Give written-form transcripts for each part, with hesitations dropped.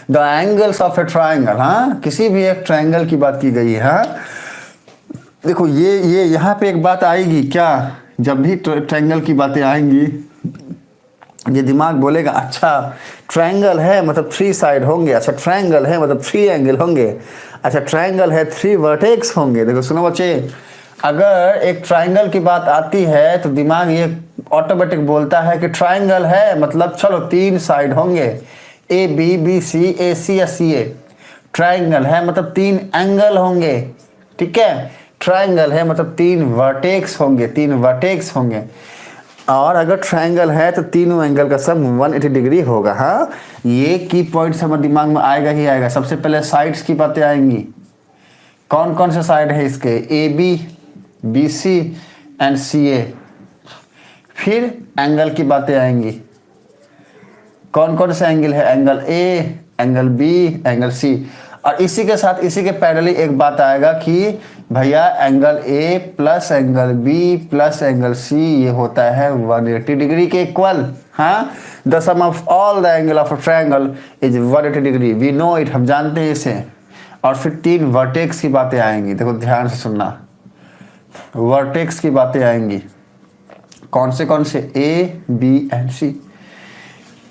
The angles of A triangle, हाँ किसी भी एक ट्राइंगल की बात की गई है। हाँ देखो ये यहाँ पे एक बात आएगी क्या, जब भी ट्राइंगल की बातें आएंगी ये दिमाग बोलेगा अच्छा ट्रायंगल है मतलब 3 साइड होंगे, अच्छा ट्रायंगल है मतलब 3 एंगल होंगे, अच्छा ट्रायंगल है 3 वर्टेक्स होंगे। देखो सुनो बच्चे, अगर एक ट्रायंगल की बात आती है तो दिमाग ये ऑटोमेटिक बोलता है कि ट्रायंगल है मतलब चलो 3 साइड होंगे, ए बी, बी सी, ए सी या सी ए। ट्रायंगल है मतलब 3 एंगल होंगे, ठीक है। ट्रायंगल है मतलब 3 वर्टेक्स होंगे, 3 वर्टेक्स होंगे। और अगर ट्रायंगल है तो तीनों एंगल का सम 180 डिग्री होगा। हाँ ये की पॉइंट्स हमारे दिमाग में आएगा ही आएगा। सबसे पहले साइड्स की बातें आएंगी, कौन कौन से साइड है इसके, A B, B C and C A. फिर एंगल की बातें आएंगी, कौन कौन से एंगल है, angle A, angle B, angle C. और इसी के साथ इसी के पैरेलली एक बात आएगा कि भैया angle A plus angle B plus angle C ये होता है 180 डिग्री के इक्वल। हाँ the sum of all the angle of a triangle is 180 degree, we know it, हम जानते हैं इसे। और फिर 3 वर्टेक्स की बातें आएंगी, देखो ध्यान से सुनना, वर्टेक्स की बातें आएंगी, कौन से A B and C.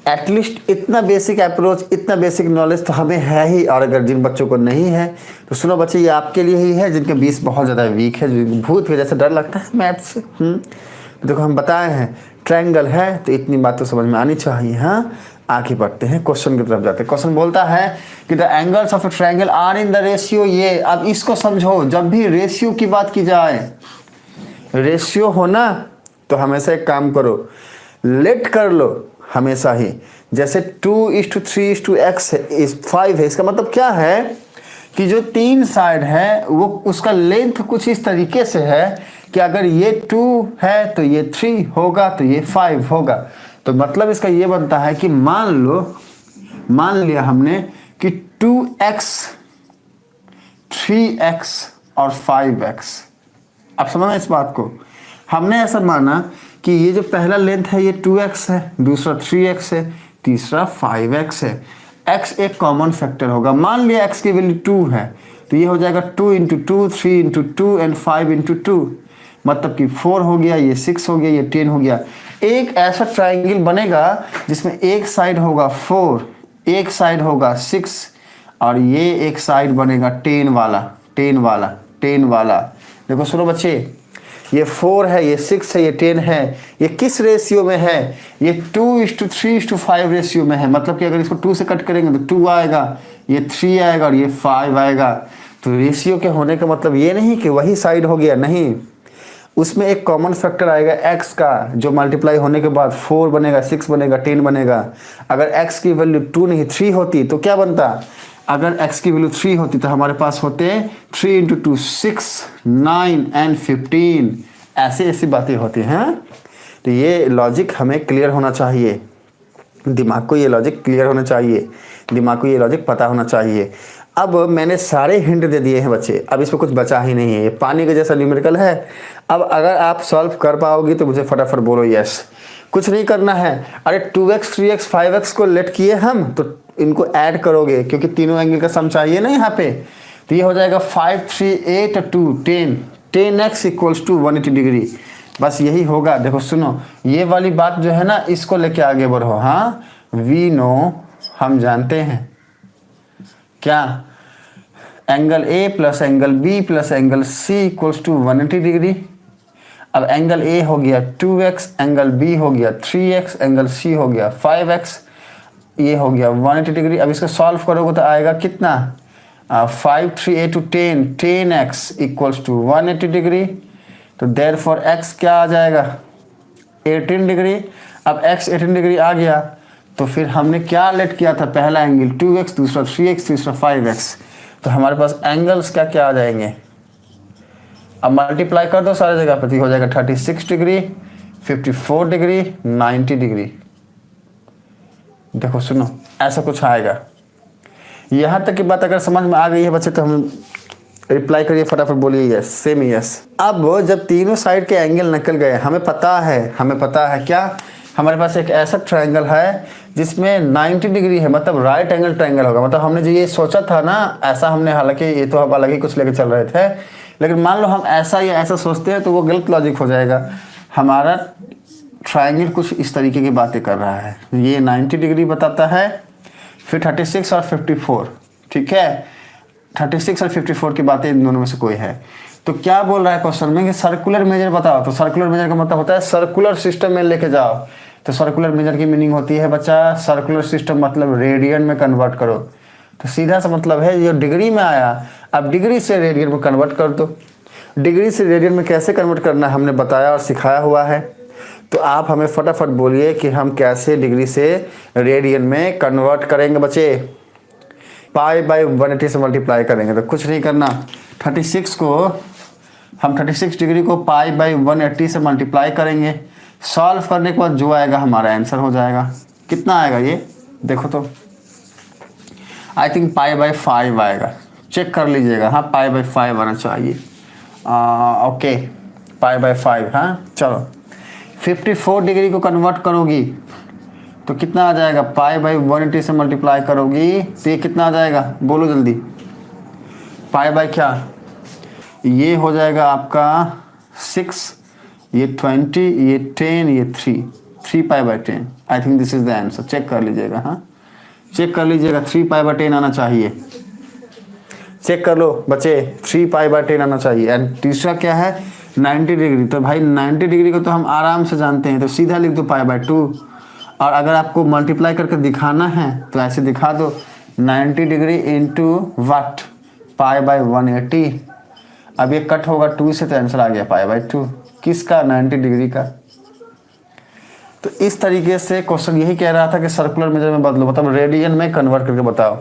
At least इतना बेसिक अप्रोच, इतना बेसिक नॉलेज तो हमें है ही। और अगर जिन बच्चों को नहीं है तो सुनो बच्चे, ये आपके लिए ही है जिनके 20 बहुत ज़्यादा वीक है, जो भूत के जैसे डर लगता है मैथ से। देखो हम बताए हैं ट्रायंगल है तो इतनी बात तो समझ में आनी चाहिए। हाँ आगे बढ़ते हैं, क्वेश्चन की तरफ जाते हैं। क्वेश्चन बोलता है कि the angles of a triangle are in the ratio ये। अब इसको समझो, जब भी रेशियो की बात की जाए, रेशियो हो ना तो हमेशा एक काम करो, लेट कर लो हमेशा ही। जैसे 2:3:x इज 5 है, इसका मतलब क्या है कि जो 3 साइड है वो उसका लेंथ कुछ इस तरीके से है कि अगर ये 2 है तो ये 3 होगा तो ये 5 होगा। तो मतलब इसका ये बनता है कि मान लिया हमने कि 2x, 3x और 5x। अब समझना इस बात को, हमने ऐसा माना कि ये जो पहला लेंथ है ये 2x है, दूसरा 3x है, तीसरा 5x है। x एक कॉमन फैक्टर होगा। मान लिया x की वैल्यू 2 है तो ये हो जाएगा 2 × 2, 3 × 2 एंड 5 × 2, मतलब कि 4 हो गया, ये 6 हो गया, ये 10 हो गया। एक ऐसा ट्रायंगल बनेगा जिसमें एक साइड होगा 4, एक साइड होगा 6 और ये एक साइड बनेगा 10 वाला। देखो सुनो बच्चे, ये 4 है, ये 6 है, ये 10 है। ये किस रेशियो में है, ये 2:3:5 रेशियो में है। मतलब कि अगर इसको 2 से कट करेंगे तो 2 आएगा, ये 3 आएगा और ये 5 आएगा। तो रेशियो के होने का मतलब ये नहीं कि वही साइड हो गया, नहीं, उसमें एक कॉमन फैक्टर आएगा x का, जो मल्टीप्लाई होने के बाद 4 बनेगा, 6 बनेगा, 10 बनेगा। अगर x की वैल्यू 2 नहीं 3 होती तो क्या बनता, अगर x की वैल्यू 3 होती तो हमारे पास होते 3 × 2 6, 9 एंड 15। ऐसी बातें होती हैं। तो ये लॉजिक हमें क्लियर होना चाहिए, दिमाग को ये लॉजिक क्लियर होना चाहिए, दिमाग को ये लॉजिक पता होना चाहिए। अब मैंने सारे हिंट दे दिए हैं बच्चे, अब इसमें कुछ बचा ही नहीं है, ये पानी के जैसा न्यूमेरिकल है। अब अगर आप सॉल्व कर पाओगे तो मुझे फटाफट बोलो यस। कुछ नहीं करना है, अरे 2x, 3x, 5x को लेट किए हम तो इनको ऐड करोगे क्योंकि तीनों एंगल का सम चाहिए ना यहाँ पे। तो ये हो जाएगा 5, 3, 8, 2, 10, 10x = 180 डिग्री। बस यही होगा। देखो सुनो, ये वाली बात जो है ना इसको लेके आगे बढ़ो। हाँ वी नो, हम जानते हैं क्या, angle A plus angle B plus angle C = 180 degree. अब एंगल ए हो गया 2x, एंगल बी हो गया 3x, एंगल सी हो गया 5x, ये हो गया 180 डिग्री। अब इसको सॉल्व करोगे तो आएगा कितना, 5, 3, 8 to 10, 10x = 180 डिग्री। तो देयरफॉर x क्या आ जाएगा, 18 डिग्री। अब x 18 डिग्री आ गया तो फिर हमने क्या लेट किया था, पहला एंगल 2x, दूसरा 3x, तीसरा 5x। तो हमारे पास एंगल्स क्या क्या आ जाएंगे, अब मल्टीप्लाई कर दो सारे जगह पर, हो जाएगा 36 डिग्री, 54 डिग्री, 90 डिग्री। देखो सुनो ऐसा कुछ आएगा। यहाँ तक की बात अगर समझ में आ गई है बच्चे तो हम रिप्लाई करिए फटाफट, बोलिए यस, सेम यस। अब जब तीनों साइड के एंगल निकल गए, हमें पता है क्या, हमारे पास एक ऐसा ट्रायंगल है जिसमें 90 डिग्री है, मतलब राइट एंगल ट्रायंगल होगा। मतलब हमने जो ये सोचा था ना ऐसा, हमने हालांकि ये तो हम अलग ही कुछ लेके चल रहे थे, लेकिन मान लो हम ऐसा या ऐसा सोचते हैं तो वो गलत लॉजिक हो जाएगा। हमारा ट्रायंगल कुछ इस तरीके की बातें कर रहा है। ये 90 डिग्री बताता है, फिर 36 और 54, ठीक है, 36 और 54 की बातें इन दोनों में से कोई है। तो क्या बोल रहा है क्वेश्चन में कि सर्कुलर मेजर बताओ। तो सर्कुलर मेजर का मतलब होता है सर्कुलर सिस्टम में लेके जाओ। तो सर्कुलर मेजर की मीनिंग होती है बच्चा, सर्कुलर सिस्टम मतलब रेडियन में कन्वर्ट करो। तो सीधा सा मतलब है ये डिग्री में आया, अब डिग्री से रेडियन में कन्वर्ट कर दो। डिग्री से रेडियन में कैसे कन्वर्ट करना हमने बताया और सिखाया हुआ है। तो आप हमें फटाफट बोलिए कि हम कैसे डिग्री से रेडियन में कन्वर्ट करेंगे बच्चे। पाई बाई 180 से मल्टीप्लाई करेंगे। तो कुछ नहीं करना, 36 को हम 36 डिग्री को पाई बाई 180 से मल्टीप्लाई करेंगे। सॉल्व करने के बाद जो आएगा हमारा आंसर हो जाएगा। कितना आएगा ये देखो तो, आई थिंक पाई बाई 5 आएगा, चेक कर लीजिएगा। हाँ पाई बाई 5 आना चाहिए। Okay pi by 5। हाँ चलो 54 डिग्री को कन्वर्ट करोगी तो कितना आ जाएगा, पाई बाई 180 से मल्टीप्लाई करोगी तो ये कितना आ जाएगा, बोलो जल्दी। पाई बाई क्या, ये हो जाएगा आपका 6, ये 20, ये 10, ये 3 pi by 10। I think this is the answer. Check कर लीजिएगा। हाँ चेक कर लीजिएगा, 3 पाई बाई 10 आना चाहिए। चेक कर लो बच्चे, 3 पाई बाई 10 आना चाहिए। एंड तीसरा क्या है 90 डिग्री। तो भाई 90 डिग्री को तो हम आराम से जानते हैं, तो सीधा लिख दो पाई बाई 2। और अगर आपको मल्टीप्लाई करके दिखाना है तो ऐसे दिखा दो, 90 degree into what, pi by 180। अब ये कट होगा 2 से तो आंसर आ गया पाई बाई 2। किसका, 90 डिग्री का। तो इस तरीके से क्वेश्चन यही कह रहा था कि सर्कुलर मेजर में बदलो, मतलब रेडियन में कन्वर्ट करके बताओ।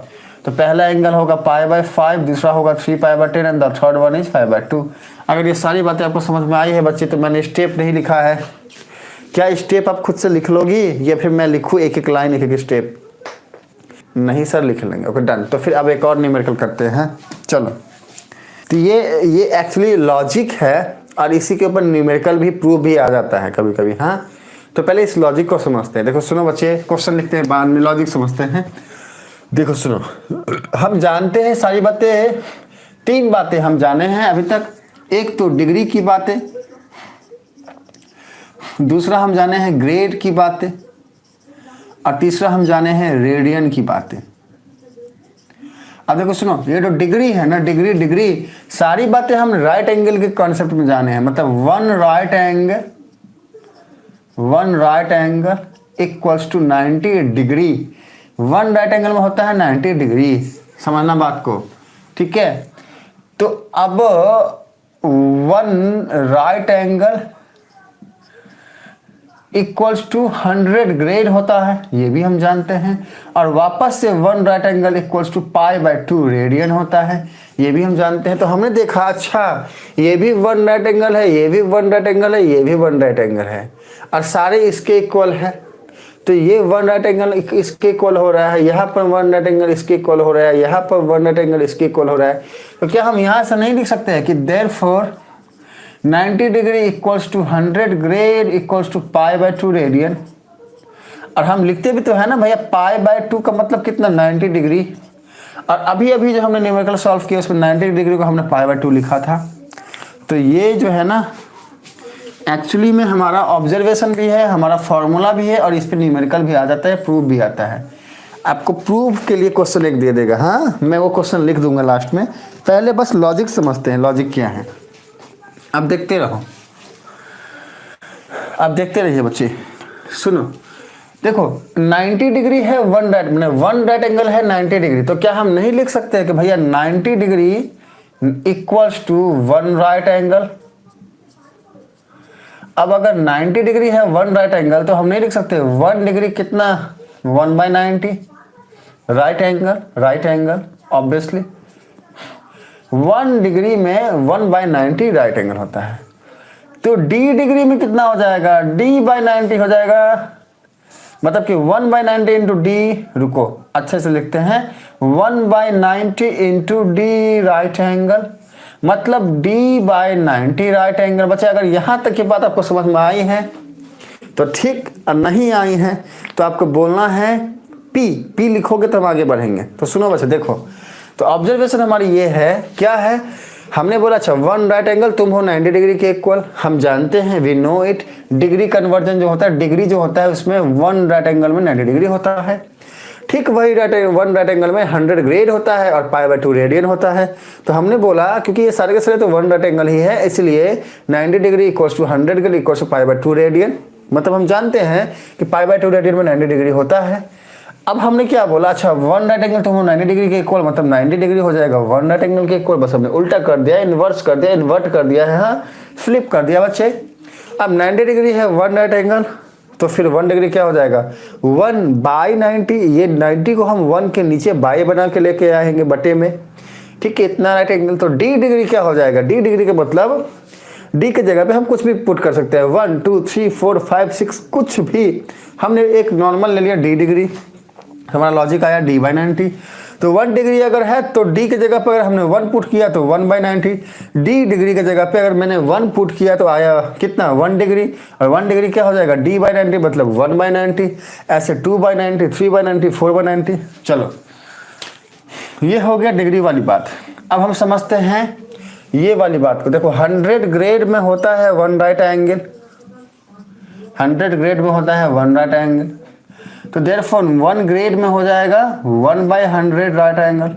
तो पहला एंगल होगा पाई बाई 5, दूसरा होगा 3 pi by 10 and the third one is 5 by 2। अगर ये सारी बातें आपको समझ में आई है बच्चे तो मैंने स्टेप नहीं लिखा है। क्या स्टेप आप खुद से लिख लोगी या फिर मैं लिखूँ एक एक लाइन, एक एक स्टेप? नहीं सर लिख लेंगे। Okay done. तो फिर अब एक और न्यूमेरिकल करते हैं। चलो तो ये एक्चुअली लॉजिक है और इसी के ऊपर न्यूमेरिकल भी प्रूफ भी आ जाता है कभी कभी। हाँ तो पहले इस लॉजिक को समझते हैं। देखो सुनो बच्चे, क्वेश्चन लिखते हैं बाद में लॉजिक समझते हैं। देखो सुनो, हम जानते हैं सारी बातें, 3 बातें हम जाने हैं अभी तक। एक तो डिग्री की बातें, दूसरा हम जाने हैं ग्रेड की बातें, और तीसरा हम जाने हैं रेडियन की बातें। अब देखो सुनो, ये जो डिग्री है ना, डिग्री सारी बातें हम राइट एंगल के कॉन्सेप्ट में जाने हैं। मतलब one right angle equals to 90 degree. One right angle में होता है 90 डिग्री, समझना बात को, ठीक है। तो अब one right angle equals to 100 grade होता है, ये भी हम जानते हैं। और वापस से one right angle equals to pi by 2 radian होता है, ये भी हम जानते हैं। तो हमने देखा अच्छा ये भी वन राइट एंगल है, ये भी वन राइट एंगल है, ये भी वन राइट एंगल है, और सारे इसके इक्वल है। तो ये वन राइट एंगल इसके इक्वल हो रहा है, यहाँ पर वन राइट एंगल इसके इक्वल हो रहा है, यहाँ पर वन राइट एंगल इसके इक्वल हो रहा है। तो क्या हम यहाँ से नहीं लिख सकते हैं कि therefore 90 degree equals to 100 grade equals to pi by 2 radian. और हम लिखते भी तो है ना भैया, पाई बाई 2 का मतलब कितना, 90 डिग्री। और अभी अभी जो हमने न्यूमेरिकल सॉल्व किया उसमें 90 डिग्री को हमने पाई बाई 2 लिखा था। तो ये जो है ना एक्चुअली में हमारा ऑब्जर्वेशन भी है, हमारा फॉर्मूला भी है, और इस पर न्यूमेरिकल भी आ जाता है, प्रूफ भी आता है। आपको प्रूफ के लिए क्वेश्चन एक दे देगा। हाँ मैं वो क्वेश्चन लिख दूंगा लास्ट में, पहले बस लॉजिक समझते हैं, लॉजिक क्या है। अब देखते रहो, अब देखते रहिए बच्चे। सुनो देखो 90 डिग्री है वन राइट एंगल है 90 डिग्री। तो क्या हम नहीं लिख सकते हैं कि भैया 90 degree equals to one right angle? अब अगर 90 डिग्री है वन राइट एंगल तो हम नहीं लिख सकते 1 डिग्री कितना, 1/90 राइट एंगल ऑब्वियसली 1 डिग्री में 1/90 राइट एंगल होता है। तो d डिग्री में कितना हो जाएगा, d/90 हो जाएगा। मतलब कि 1/90 इंटू डी, रुको अच्छे से लिखते हैं, 1/90 इंटू डी राइट एंगल, मतलब d/90 राइट एंगल। बच्चे अगर यहाँ तक की बात आपको समझ में आई है तो ठीक नहीं आई हैं तो आपको बोलना है पी, पी लिखोगे तो हम आगे बढ़ेंगे। तो सुनो बच्चे देखो, तो ऑब्जर्वेशन हमारी ये है, क्या है, हमने बोला अच्छा वन राइट एंगल तुम हो 90 डिग्री के इक्वल, हम जानते हैं we know it, degree conversion जो होता है, डिग्री जो होता है उसमें वन राइट एंगल में 90 डिग्री होता है। ठीक वही वन राइट एंगल में 100 ग्रेड होता है और π/2 रेडियन होता है। तो हमने बोला क्योंकि ये सारे के सारे तो वन राइट एंगल ही है, इसलिए 90 degree equals to 100 degree equals to π/2 radian, मतलब हम जानते हैं कि π/2 रेडियन में 90 डिग्री होता है। अब हमने क्या बोला, अच्छा वन राइट एंगल तो हम 90 डिग्री के इक्वल, मतलब 90 डिग्री हो जाएगा वन राइट एंगल के इक्वल, बस हमने उल्टा कर दिया, इन्वर्स कर दिया, इन्वर्ट कर दिया है, हाँ फ्लिप कर दिया बच्चे। अब 90 डिग्री है वन राइट एंगल, तो फिर 1 डिग्री क्या हो जाएगा 1/90, ये 90 को हम 1 के नीचे बाई बना के लेके आएंगे बटे में, ठीक है, इतना राइट एंगल। तो डी डिग्री क्या हो जाएगा, डी डिग्री का मतलब डी के जगह पे हम कुछ भी पुट कर सकते हैं, 1 2 3 4 5 6 कुछ भी, हमने एक नॉर्मल ले लिया डी डिग्री, हमारा लॉजिक आया d/90। तो 1 डिग्री अगर है तो d के जगह पर अगर हमने 1 पुट किया तो 1/90, d डिग्री के जगह पे अगर मैंने 1 पुट किया तो आया कितना 1 डिग्री, और 1 डिग्री क्या हो जाएगा d/90 मतलब 1/90, ऐसे 2/90 3/90 4/90। चलो ये हो गया डिग्री वाली बात। अब हम समझते हैं ये वाली बात को, देखो 100 ग्रेड में होता है वन राइट एंगल, 100 ग्रेड में होता है वन राइट एंगल, तो देयरफॉर 1 ग्रेड में हो जाएगा 1/100 राइट एंगल,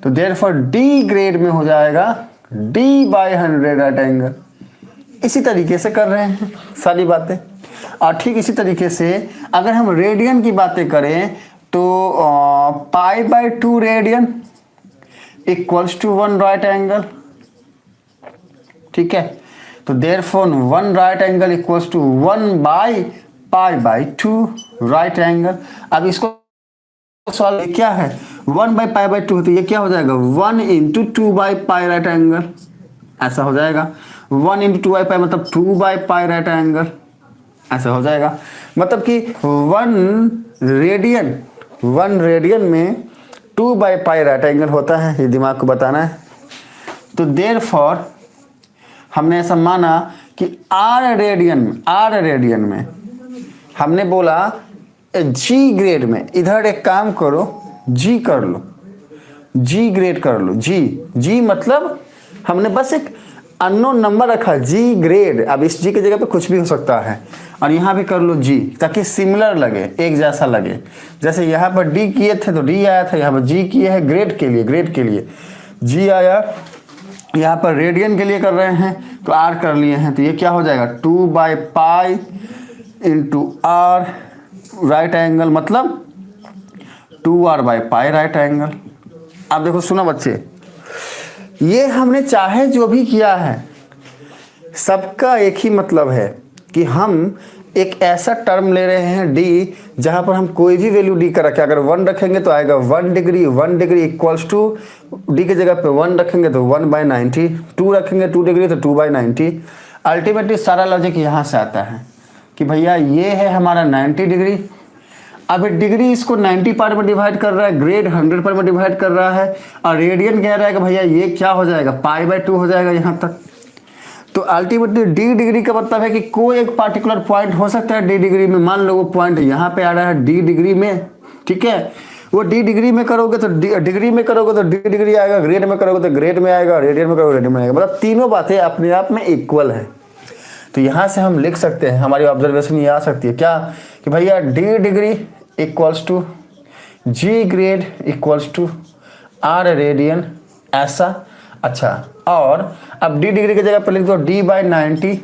तो देयरफॉर डी ग्रेड में हो जाएगा d/100 राइट एंगल। इसी तरीके से कर रहे हैं सारी बातें। और ठीक इसी तरीके से अगर हम रेडियन की बातें करें तो π/2 radian equals to 1 right angle, ठीक है, तो therefore 1 right angle equals to 1/π/2 right angle. अब इसको सॉल्व क्या है 1/π/2 तो ये क्या हो जाएगा 1 × 2/π राइट एंगल, ऐसा हो जाएगा 1 × 2/π मतलब 2/π राइट एंगल, ऐसा हो जाएगा। मतलब कि 1 रेडियन में 2/π राइट एंगल होता है, ये दिमाग को बताना है। तो देयरफॉर हमने ऐसा माना कि r रेडियन में हमने बोला g ग्रेड में, इधर एक काम करो g कर लो, g ग्रेड कर लो, g मतलब हमने बस एक अननोन नंबर रखा g ग्रेड। अब इस g की जगह पे कुछ भी हो सकता है, और यहाँ भी कर लो g ताकि सिमिलर लगे, एक जैसा लगे। जैसे यहाँ पर d किए थे तो d आया था, यहाँ पर g किए हैं ग्रेड के लिए g आया, यहाँ पर रेडियन के लिए कर रहे हैं तो r कर लिए हैं, तो ये क्या हो जाएगा 2/π × r राइट एंगल मतलब 2r/π राइट एंगल। अब देखो सुनो बच्चे, ये हमने चाहे जो भी किया है सबका एक ही मतलब है कि हम एक ऐसा टर्म ले रहे हैं d जहां पर हम कोई भी वैल्यू d का रखें, अगर 1 रखेंगे तो आएगा 1 डिग्री इक्वल्स टू d की जगह पे 1 रखेंगे तो 1/90, 2 रखेंगे 2 डिग्री तो 2/90। अल्टीमेटली सारा लॉजिक यहाँ से आता है कि भैया ये है हमारा 90 डिग्री, अब डिग्री इसको 90 पार्ट में डिवाइड कर रहा है, ग्रेड 100 पार्ट में डिवाइड कर रहा है, और रेडियन कह रहा है कि भैया ये क्या हो जाएगा π/2 हो जाएगा यहाँ तक। तो अल्टीमेटली डी डिग्री का मतलब है कि कोई एक पार्टिकुलर पॉइंट हो सकता है डी डिग्री में, मान लो वो पॉइंट यहाँ पे आ रहा है डी डिग्री में, ठीक है, वो डी डिग्री में करोगे तो डिग्री में करोगे तो डी डिग्री आएगा, ग्रेड में करोगे तो ग्रेड में आएगा, रेडियन में करोगे रेडियन में आएगा, मतलब तीनों बातें अपने आप में इक्वल है। तो यहाँ से हम लिख सकते हैं, हमारी ऑब्जर्वेशन ये आ सकती है क्या कि भैया D degree equals to G grade equals to r radian, ऐसा। अच्छा, और अब डी डिग्री की जगह पर लिख दो d/90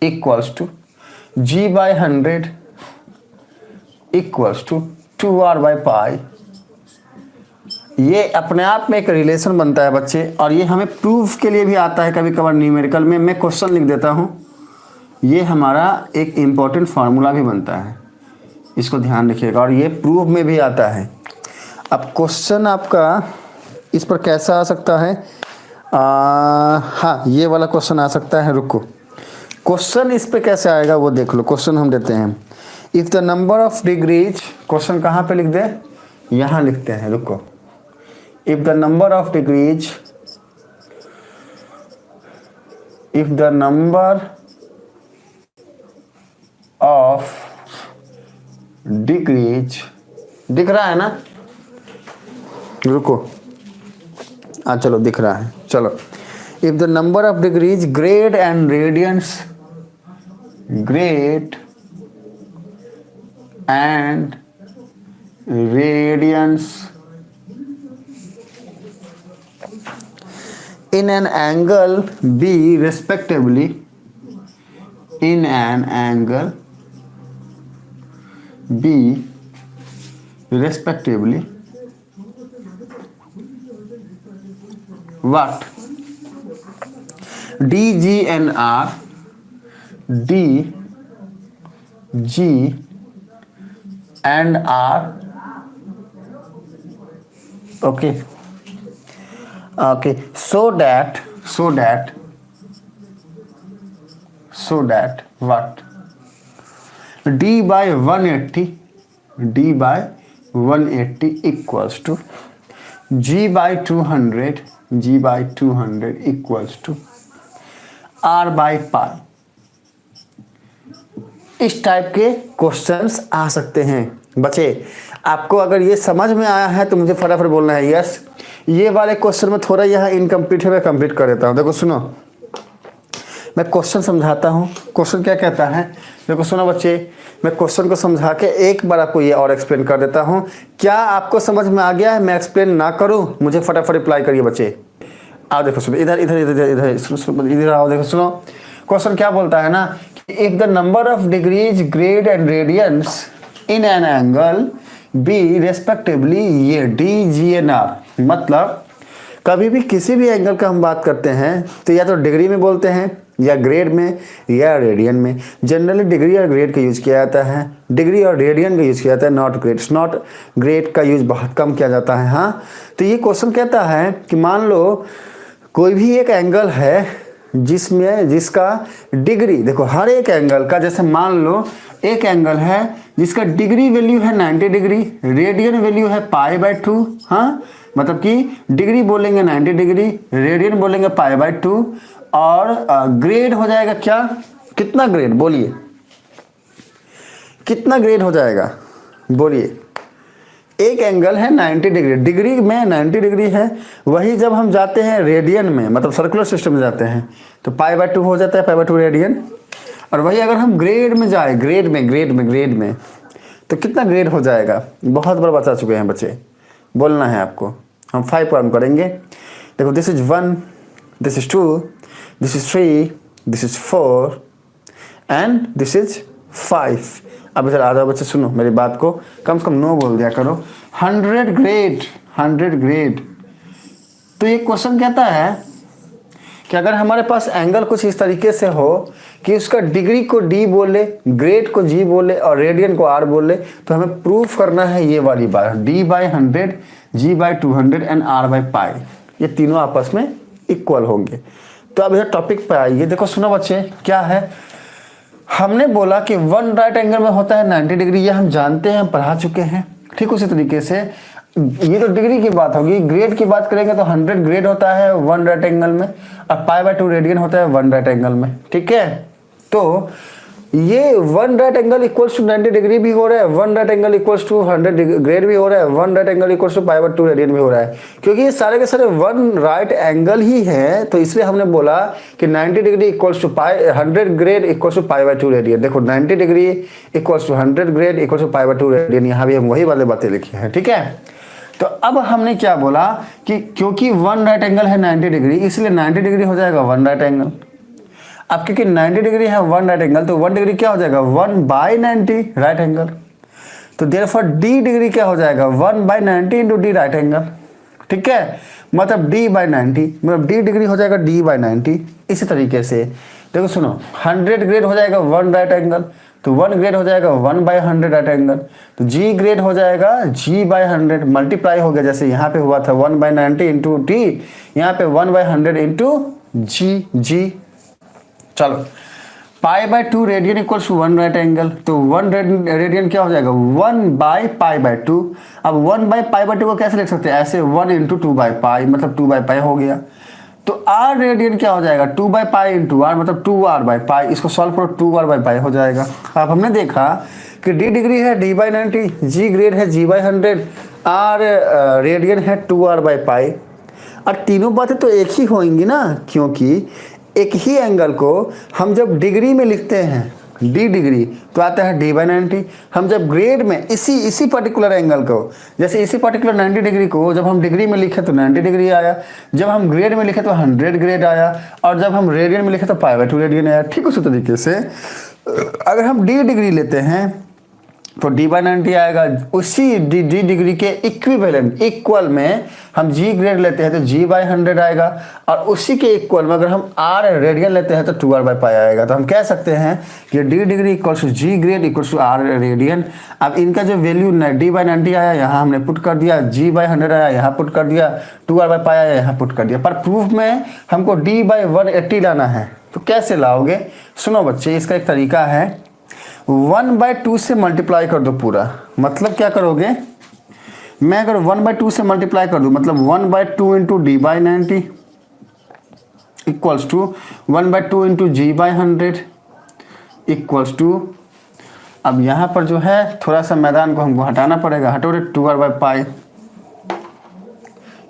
equals to g/100 equals to 2r/π। ये अपने आप में एक रिलेशन बनता है बच्चे, और ये हमें प्रूफ के लिए भी आता है कभी कभार न्यूमेरिकल में। मैं क्वेश्चन लिख देता हूँ, ये हमारा एक इम्पॉर्टेंट फार्मूला भी बनता है, इसको ध्यान रखिएगा, और ये प्रूफ में भी आता है। अब क्वेश्चन आपका इस पर कैसा आ सकता है, हाँ ये वाला क्वेश्चन आ सकता है, रुको क्वेश्चन इस पे कैसे आएगा वो देख लो। क्वेश्चन हम देते हैं if the number of degrees, question कहाँ पे लिख दे, यहाँ लिखते हैं, रुको, if the number of degrees, if the number of degrees, दिख रहा है ना, रुको, चलो दिख रहा है, चलो, if the number of degrees grade and radians, grade and radians in an angle B respectively, in an angle B respectively, what DG and R, DG and R, okay, okay, so that what d by 180 equals to g by 200 equals to r by pi। इस type के questions आ सकते हैं बच्चे। आपको अगर ये समझ में आया है तो मुझे फटाफट बोलना है यस। ये वाले क्वेश्चन में थोड़ा यहाँ इनकम्प्लीट है, मैं कंप्लीट कर देता हूँ। देखो सुनो, मैं क्वेश्चन समझाता हूँ। क्वेश्चन क्या कहता है, देखो सुनो बच्चे, मैं क्वेश्चन को समझा के एक बार आपको ये और एक्सप्लेन कर देता हूँ। क्या आपको समझ में आ गया है? मैं एक्सप्लेन ना करूँ, मुझे फटाफट रिप्लाई करिए बच्चे। आओ देखो सुनो, इधर इधर इधर इधर इधर आओ, देखो सुनो। क्वेश्चन क्या बोलता है ना कि if the number of degrees grade and radians in an angle B respectively, ये डी जी एन आर, मतलब कभी भी किसी भी एंगल का हम बात करते हैं तो या तो डिग्री में बोलते हैं या ग्रेड में या रेडियन में। जनरली डिग्री और ग्रेड का यूज किया जाता है, डिग्री और रेडियन का यूज किया जाता है, नॉट ग्रेड का यूज बहुत कम किया जाता है। हाँ, तो ये क्वेश्चन कहता है कि मान लो कोई भी एक एंगल है जिसका डिग्री, देखो हर एक एंगल का, जैसे मान लो एक एंगल है जिसका डिग्री वैल्यू है 90 डिग्री, रेडियन वैल्यू है पाई बाय 2। हाँ, मतलब कि डिग्री बोलेंगे 90 डिग्री, रेडियन बोलेंगे पाई बाय 2, और ग्रेड हो जाएगा क्या, कितना ग्रेड बोलिए, कितना ग्रेड हो जाएगा बोलिए। एक एंगल है 90 डिग्री, डिग्री में 90 डिग्री है, वही जब हम जाते हैं रेडियन में, मतलब सर्कुलर सिस्टम में जाते हैं तो पाई बाय 2 हो जाता है, पाई बाय 2 रेडियन। और वही अगर हम ग्रेड में जाए, ग्रेड में तो कितना ग्रेड हो जाएगा। बहुत बार बता चुके हैं बच्चे, बोलना है आपको। हम 5 पॉइंट करेंगे। देखो, this is 1, this is 2, this is 3, this is 4 and this is 5। अब इधर आ जाओ बच्चे, सुनो मेरी बात को, कम से कम नो बोल दिया करो। 100 ग्रेड। तो ये क्वेश्चन कहता है कि अगर हमारे पास एंगल कुछ इस तरीके से हो कि उसका डिग्री को डी बोले, ग्रेड को जी बोले और रेडियन को आर बोले, तो हमें प्रूफ करना है ये वाली बात, D by 100, G by 200 and R by pi, ये तीनों आपस में इक्वल होंगे। तो अब इधर टॉपिक पे आइए। देखो सुनो बच्चे, क्या है, हमने बोला कि वन राइट एंगल में होता है 90 डिग्री, ये हम जानते हैं, हम पढ़ा चुके हैं। ठीक उसी तरीके से ये तो डिग्री की बात होगी, ग्रेड की बात करेंगे तो 100 ग्रेड होता है वन राइट एंगल में, और पाई बाय 2 रेडियन होता है वन राइट एंगल में। ठीक है, तो ये one right angle equals to 90 degree भी हो रहा है, one right angle equals to 100 grade भी हो रहा है, one right angle equals to pi by 2 radian भी हो रहा है। क्योंकि ये सारे के सारे वन राइट एंगल ही है, तो इसलिए हमने बोला कि 90 degree equals to 100 grade equals to pi by 2 radian. देखो 90 degree equals to 100 grade equals to pi by 2 radian, यहाँ भी हम वही वाले बातें लिखी हैं। ठीक है, तो अब हमने क्या बोला कि क्योंकि वन राइट एंगल है 90 डिग्री, इसलिए 90 डिग्री हो जाएगा वन राइट एंगल। अब क्योंकि 90 डिग्री है वन राइट एंगल, तो 1 डिग्री क्या हो जाएगा, 1 बाई 90 राइट एंगल। तो देयरफॉर डी डिग्री क्या हो जाएगा, 1 by 90 into D right angle. ठीक है, मतलब डी बाई 90, मतलब डी डिग्री हो जाएगा डी बाई 90। इसी तरीके से देखो सुनो, 100 ग्रेड हो जाएगा वन राइट एंगल, तो 1 ग्रेड हो जाएगा 1 बाई 100 राइट एंगल। तो जी ग्रेड हो जाएगा जी बाई 100, मल्टीप्लाई हो गया, जैसे यहाँ पे हुआ था 1 बाई 90 इंटू डी, यहाँ पे 1 बाई 100 इंटू जी। चलो, pi by 2 radian equals to 1 right angle, तो 1 रेडियन क्या हो जाएगा, 1 बाई पाई बाय 2। अब 1 बाई पाई बाय 2 को कैसे लिख सकते हैं, ऐसे 1 इंटू 2 बाई पाई, मतलब 2 बाई पाई हो गया। तो आर रेडियन क्या हो जाएगा 2/पाई इंटू आर, मतलब 2r/पाई। इसको सॉल्व करो 2r/पाई हो जाएगा। अब हमने देखा कि डी डिग्री है d/90, जी ग्रेड है g/100, आर रेडियन है 2r/पाई। और तीनों बातें तो एक ही होंगी ना, क्योंकि एक ही एंगल को हम जब डिग्री में लिखते हैं डी डिग्री तो आता है d/90। हम जब ग्रेड में इसी पर्टिकुलर एंगल को, जैसे इसी पर्टिकुलर 90 डिग्री को जब हम डिग्री में लिखे तो 90 डिग्री आया, जब हम ग्रेड में लिखे तो 100 ग्रेड आया, और जब हम रेडियन में लिखे तो π/2 रेडियन आया। ठीक उसी तरीके से अगर हम डी डिग्री लेते हैं तो d/90 आएगा। उसी डी डिग्री के इक्विवेलेंट इक्वल में हम जी ग्रेड लेते हैं तो g/100 आएगा, और उसी के इक्वल में अगर हम r रेडियन लेते हैं तो 2r/पाई आएगा। तो हम कह सकते हैं कि D degree equals to G grade equals to r radian. अब इनका जो वैल्यू d/90 आया यहाँ हमने पुट कर दिया, g/100 आया यहाँ पुट कर दिया, 2r/पाई आया यहाँ पुट कर दिया। पर प्रूफ में हमको d/180 लाना है, तो कैसे लाओगे? सुनो बच्चे, इसका एक तरीका है, 1/2 से मल्टीप्लाई कर दो पूरा। मतलब क्या करोगे, मैं अगर 1/2 से मल्टीप्लाई कर दूं, मतलब 1/2 into d/90 equals to 1/2 into g/100 equals to, अब यहाँ पर जो है थोड़ा सा मैदान को हमको हटाना पड़ेगा, हटो रे, 2r/पाई,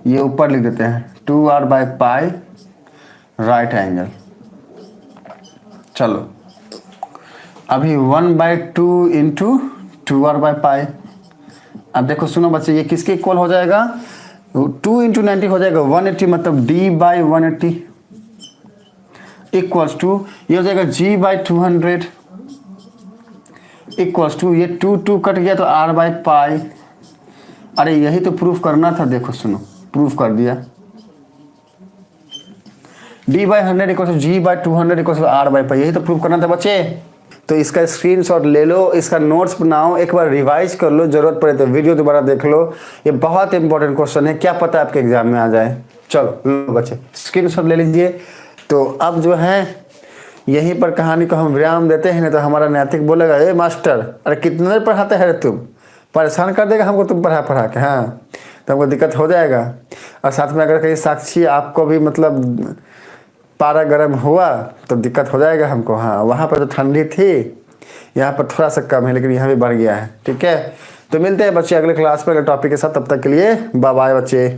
ये ऊपर लिख देते हैं 2r/पाई राइट एंगल। चलो अभी 1/2 इंटू 2r/पाई। अब देखो सुनो बच्चे, ये किसके इक्वल हो जाएगा, 2 इंटू 90 हो जाएगा 180, मतलब d/180 इक्वल्स टू ये हो जाएगा g/200 इक्वल्स टू, ये 2 कट गया तो r/पाई। अरे यही तो प्रूफ करना था, देखो सुनो प्रूफ कर दिया, d/100 equals to g/200 equals to r/पाई, यही तो प्रूफ करना था बच्चे। तो इसका स्क्रीनशॉट ले लो, इसका नोट्स बनाओ, एक बार रिवाइज कर लो, जरूरत पड़े तो वीडियो दोबारा देख लो। ये बहुत इंपॉर्टेंट क्वेश्चन है, क्या पता आपके एग्जाम में आ जाए। चलो लो बच्चे स्क्रीनशॉट ले लीजिए। तो अब जो है यहीं पर कहानी को हम विराम देते हैं, नहीं तो हमारा नैतिक बोलेगा, ए मास्टर अरे कितने देर पढ़ाते हैं तुम, परेशान कर देगा हमको तुम पढ़ा के, हाँ तो हमको दिक्कत हो जाएगा। और साथ में अगर कहीं साक्षी आपको भी मतलब पारा गर्म हुआ तो दिक्कत हो जाएगा हमको। हाँ वहाँ पर तो ठंडी थी, यहाँ पर थोड़ा सा कम है, लेकिन यहाँ भी बढ़ गया है। ठीक है, तो मिलते हैं बच्चे अगले क्लास में अगले टॉपिक के साथ, तब तक के लिए बाय बाय बच्चे।